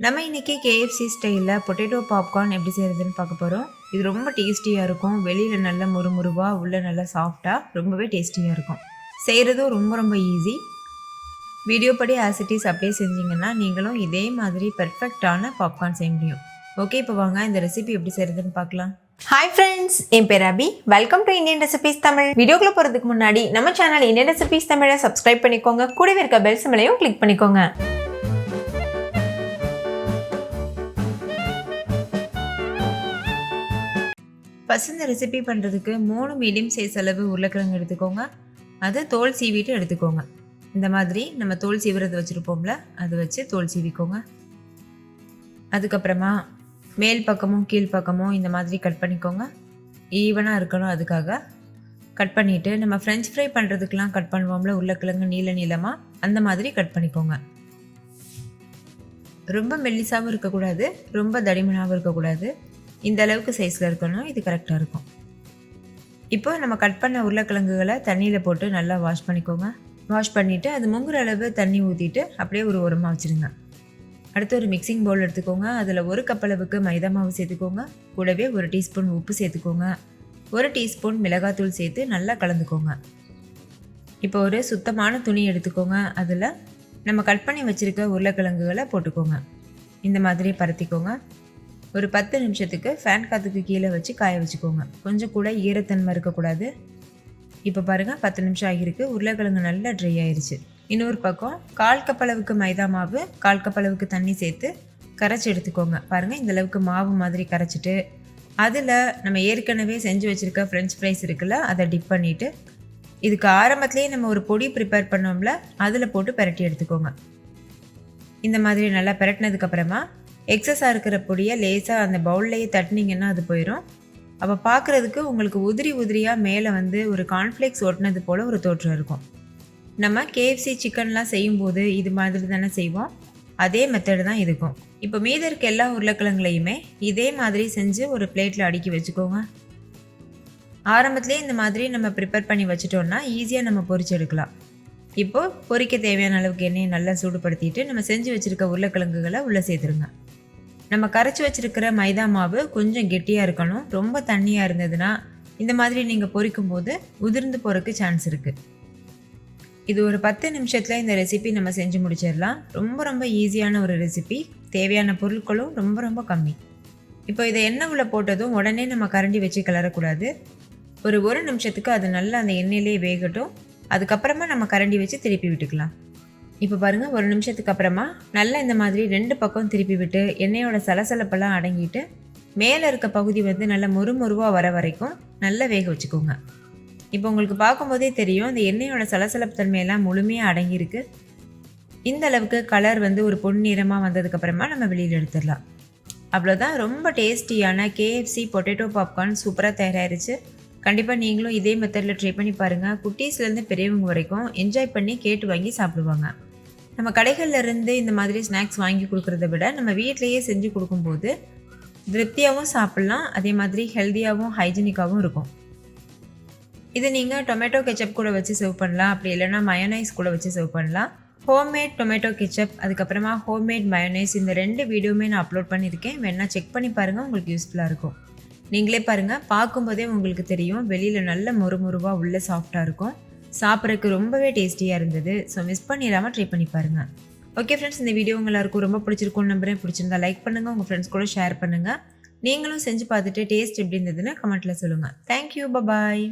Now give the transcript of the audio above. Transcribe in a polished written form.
நம்ம இன்றைக்கி கேஎஃப்சி ஸ்டைலில் பொட்டேட்டோ பாப்கார்ன் எப்படி செய்கிறதுன்னு பார்க்க போகிறோம். இது ரொம்ப டேஸ்டியாக இருக்கும். வெளியில் நல்ல முறுமுறுவாக, உள்ளே நல்லா சாஃப்டாக, ரொம்பவே டேஸ்டியாக இருக்கும். செய்கிறதும் ரொம்ப ரொம்ப ஈஸி. வீடியோ படி ஆசிட்டிஸ் அப்படியே செஞ்சிங்கன்னா நீங்களும் இதே மாதிரி பெர்ஃபெக்டான பாப்கார்ன் செய்ய முடியும். ஓகே, இப்போ வாங்க இந்த ரெசிபி எப்படி செய்கிறதுன்னு பார்க்கலாம். ஹாய் ஃப்ரெண்ட்ஸ், என் பேர் Abhi. Welcome to Indian recipes Tamil. வீடியோக்குள்ள போகிறதுக்கு முன்னாடி நம்ம சேனல் இந்தியன் ரெசிபீஸ் தமிழை சப்ஸ்கிரைப் பண்ணிக்கோங்க. கூடவே இருக்க பெல் சிம்பலையும் கிளிக் பண்ணிக்கோங்க. ஃபஸ்ட் இந்த ரெசிபி பண்ணுறதுக்கு 3 மீடியம் சைஸ் அளவு உருளைக்கிழங்கு எடுத்துக்கோங்க. அதை தோல் சீவிட்டு எடுத்துக்கோங்க. இந்த மாதிரி நம்ம தோல் சீவுறது வச்சுருப்போம்ல, அது வச்சு தோல் சீவிக்கோங்க. அதுக்கப்புறமா மேல் பக்கமும் கீழ் பக்கமும் இந்த மாதிரி கட் பண்ணிக்கோங்க. ஈவனாக இருக்கணும், அதுக்காக கட் பண்ணிவிட்டு நம்ம ஃப்ரெஞ்ச் ஃப்ரை பண்ணுறதுக்கெலாம் கட் பண்ணுவோம்ல உருளைக்கிழங்கு நீளமாக, அந்த மாதிரி கட் பண்ணிக்கோங்க. ரொம்ப மெல்லிசாகவும் இருக்கக்கூடாது, ரொம்ப தடிமனாகவும் இருக்கக்கூடாது. இந்த அளவுக்கு சைஸில் இருக்கணும், இது கரெக்டாக இருக்கும். இப்போ நம்ம கட் பண்ண உருளைக்கிழங்குகளை தண்ணியில் போட்டு நல்லா வாஷ் பண்ணிக்கோங்க. வாஷ் பண்ணிவிட்டு அது முங்குற அளவு தண்ணி ஊற்றிட்டு அப்படியே ஒரு ஓரமாக வச்சுருங்க. அடுத்து ஒரு மிக்சிங் பவுல் எடுத்துக்கோங்க. அதில் 1 கப் அளவுக்கு மைதா மாவு சேர்த்துக்கோங்க. கூடவே 1 டீஸ்பூன் உப்பு சேர்த்துக்கோங்க. 1 டீஸ்பூன் மிளகாத்தூள் சேர்த்து நல்லா கலந்துக்கோங்க. இப்போ ஒரு சுத்தமான துணி எடுத்துக்கோங்க. அதில் நம்ம கட் பண்ணி வச்சுருக்க உருளைக்கிழங்குகளை போட்டுக்கோங்க. இந்த மாதிரி பரத்திக்கோங்க. ஒரு 10 நிமிஷத்துக்கு ஃபேன் காற்றுக்கு கீழே வச்சு காய வச்சுக்கோங்க. கொஞ்சம் கூட ஈரத்தன்மை இருக்கக்கூடாது. இப்போ பாருங்கள், 10 நிமிஷம் ஆகியிருக்கு. உருளைக்கிழங்கு நல்லா ட்ரை ஆயிடுச்சு. இன்னொரு பக்கம் 1/4 கப் அளவுக்கு மைதா மாவு, 1/4 கப் அளவுக்கு தண்ணி சேர்த்து கரைச்சி எடுத்துக்கோங்க. பாருங்கள், இந்தளவுக்கு மாவு மாதிரி கரைச்சிட்டு அதில் நம்ம ஏற்கனவே செஞ்சு வச்சுருக்க ஃப்ரெஞ்ச் ஃப்ரைஸ் இருக்குல்ல, அதை டிப் பண்ணிவிட்டு இதுக்கு ஆரம்பத்துலேயே நம்ம ஒரு பொடி ப்ரிப்பேர் பண்ணோம்ல, அதில் போட்டு பிரட்டி எடுத்துக்கோங்க. இந்த மாதிரி நல்லா பிரட்டினதுக்கப்புறமா எக்ஸஸாக இருக்கிற பொடியை லேசாக அந்த பவுல்லையே தட்டினீங்கன்னா அது போயிடும். அப்போ பார்க்குறதுக்கு உங்களுக்கு உதிரியாக மேலே ஒரு கார்ன்ஃப்ளேக்ஸ் ஒட்டினது போல் ஒரு தோற்றம் இருக்கும். நம்ம கேஎஃப்சி சிக்கன்லாம் செய்யும்போது இது மாதிரி தானே செய்வோம், அதே மெத்தடு தான் இதுக்கும். இப்போ மீதி இருக்க எல்லா உருளைக்கிழங்குலையுமே இதே மாதிரி செஞ்சு ஒரு பிளேட்டில் அடுக்கி வச்சுக்கோங்க. ஆரம்பத்துலேயே இந்த மாதிரி நம்ம ப்ரிப்பேர் பண்ணி வச்சுட்டோன்னா ஈஸியாக நம்ம பொரிச்சு எடுக்கலாம். இப்போது பொரிக்க தேவையான அளவுக்கு எண்ணெயை நல்லா சூடுபடுத்திட்டு நம்ம செஞ்சு வச்சுருக்க உருளைக்கிழங்குகளை உள்ளே சேர்த்துருங்க. நம்ம கரைச்சி வச்சுருக்கிற மைதா மாவு கொஞ்சம் கெட்டியாக இருக்கணும். ரொம்ப தண்ணியாக இருந்ததுன்னா இந்த மாதிரி நீங்கள் பொரிக்கும் போது உதிர்ந்து போகிறதுக்கு சான்ஸ் இருக்குது. இது ஒரு 10 நிமிஷத்தில் இந்த ரெசிபி நம்ம செஞ்சு முடிச்சிடலாம். ரொம்ப ரொம்ப ஈஸியான ஒரு ரெசிபி. தேவையான பொருட்களும் ரொம்ப ரொம்ப கம்மி. இப்போ இதை எண்ணெய் உள்ள போட்டதும் உடனே நம்ம கரண்டி வச்சு கிளறக்கூடாது. ஒரு நிமிஷத்துக்கு அது நல்லா அந்த எண்ணெயிலே வேகட்டும். அதுக்கப்புறமா நம்ம கரண்டி வச்சு திருப்பி விட்டுக்கலாம். இப்போ பாருங்கள், 1 நிமிஷத்துக்கு அப்புறமா நல்லா இந்த மாதிரி 2 பக்கம் திருப்பி விட்டு எண்ணெயோட சலசலப்பெல்லாம் அடங்கிட்டு மேலே இருக்க பகுதி நல்லா முறுமுறுவாக வர வரைக்கும் நல்லா வேக வச்சுக்கோங்க. இப்போ உங்களுக்கு பார்க்கும்போதே தெரியும், இந்த எண்ணெயோட சலசலப்பு தன்மையெல்லாம் முழுமையாக அடங்கியிருக்கு. இந்த அளவுக்கு கலர் ஒரு பொன்னிறமாக வந்ததுக்கப்புறமா நம்ம வெளியில் எடுத்துடலாம். அவ்வளோதான், ரொம்ப டேஸ்டியான கேஎஃப்சி பொட்டேட்டோ பாப்கார்ன் சூப்பராக தயாராகிருச்சு. கண்டிப்பாக நீங்களும் இதே மெத்தடில் ட்ரை பண்ணி பாருங்கள். குட்டீஸ்லேருந்து பெரியவங்க வரைக்கும் என்ஜாய் பண்ணி கேட்டு வாங்கி சாப்பிடுவாங்க. நம்ம கடைகள்லேருந்து இந்த மாதிரி ஸ்நாக்ஸ் வாங்கி கொடுக்குறத விட நம்ம வீட்டிலையே செஞ்சு கொடுக்கும்போது திருப்தியாகவும் சாப்பிட்லாம், அதே மாதிரி ஹெல்த்தியாகவும் ஹைஜீனிக்காகவும் இருக்கும். இது நீங்கள் டொமேட்டோ கெச்சப் கூட வச்சு சர்வ் பண்ணலாம். அப்படி இல்லைனா மயோனைஸ் கூட வச்சு சர்வ் பண்ணலாம். ஹோம்மேட் டொமேட்டோ கெச்சப், அதுக்கப்புறமா ஹோம்மேட் மயோனைஸ், இந்த 2 வீடியோவுமே நான் அப்லோட் பண்ணியிருக்கேன். வேணா செக் பண்ணி பாருங்கள், உங்களுக்கு யூஸ்ஃபுல்லாக இருக்கும். நீங்களே பாருங்கள், பார்க்கும்போதே உங்களுக்கு தெரியும், வெளியில் நல்ல முறுமுறுவாக உள்ள சாஃப்டாக இருக்கும். சாப்பிட்றதுக்கு ரொம்பவே டேஸ்டியாக இருந்தது. ஸோ மிஸ் பண்ணிடாமல் ட்ரை பண்ணி பாருங்கள். ஓகே ஃப்ரெண்ட்ஸ், இந்த வீடியோ உங்கள் எல்லாருக்கும் ரொம்ப பிடிச்சிருக்கும்னு நம்புறேன். பிடிச்சிருந்தா லைக் பண்ணுங்கள், உங்கள் ஃப்ரெண்ட்ஸ் கூட ஷேர் பண்ணுங்கள். நீங்களும் செஞ்சு பார்த்துட்டு டேஸ்ட் எப்படி இருந்ததுன்னு கமெண்ட்டில் சொல்லுங்கள். தேங்க்யூ, பாய்.